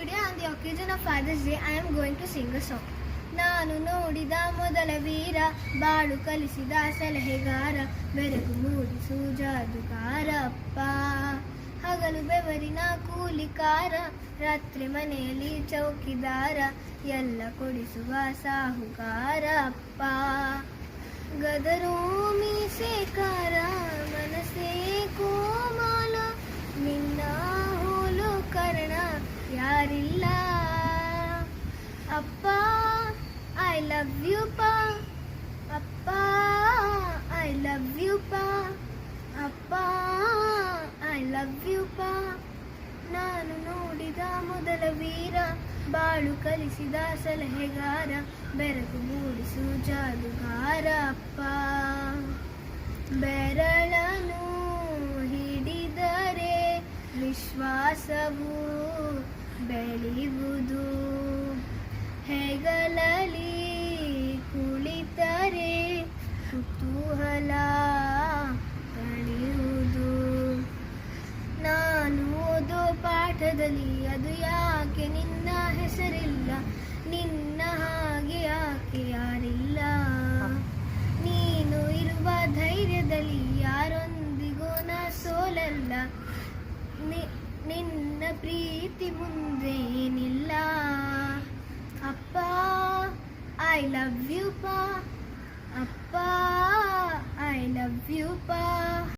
Today on the occasion of Father's Day, I am going to sing a song. ನಾನು ನೋಡಿದ ಮೊದಲ ವೀರ, ಬಾಳು ಕಲಿಸಿದ ಸಲಹೆಗಾರ, ಬೆರಗು ಮೂಡಿಸು ಜಾದುಗಾರ ಅಪ್ಪ. ಹಗಲು ಬೆವರಿನ ಕೂಲಿಕಾರ, ರಾತ್ರಿ ಮನೆಯಲ್ಲಿ ಚೌಕಿದಾರ, ಎಲ್ಲ ಕೊಡಿಸುವ ಸಾಹುಕಾರ ಅಪ್ಪ. ಗದರು ಮೀಸೆಕಾರ, ಮನಸ್ಸೇ ಕೋಮಲ, ನಿನ್ನ ಹೋಲು ಕರ್ಣ ಯಾರಿಲ್ಲ ಅಪ್ಪ. ಐ ಲವ್ ಯು ಪಾ ಅಪ್ಪ, ಐ ಲವ್ ಯು ಪಾ ಅಪ್ಪ, ಐ ಲವ್ ಯು ಪಾ. ನಾನು ನೋಡಿದ ಮೊದಲ ವೀರ, ಬಾಳು ಕಲಿಸಿದ ಸಲಹೆಗಾರ, ಬೆರಗು ಮೂಡಿಸು ಜಾದುಗಾರ ಅಪ್ಪ. ಬೆರಳನು ಹಿಡಿದರೆ ವಿಶ್ವಾಸವು ಬೆಳೆಯುವುದು, ಹೆಗಲಲ್ಲಿ ಕುಳಿತರೆ ಕುತೂಹಲ ಕಳೆಯುವುದು. ನಾನು ಓದೋ ಪಾಠದಲ್ಲಿ ಅದು ಯಾಕೆ ನಿನ್ನ ಹೆಸರಿಲ್ಲ, ನಿನ್ನ ಹಾಗೆ ಯಾಕೆ ಯಾರಿಲ್ಲ. ನೀನು ಇರುವ ಧೈರ್ಯದಲ್ಲಿ ಯಾರೊಂದಿಗೂ ನಾ ಸೋಲಲ್ಲ, ನಿನ್ನ ಪ್ರೀತಿ ಮುಂದೆ ಏನಿಲ್ಲ ಅಪ್ಪ. ಐ ಲವ್ ಯು ಪಾ ಅಪ್ಪ, ಐ ಲವ್ ಯು ಪಾ.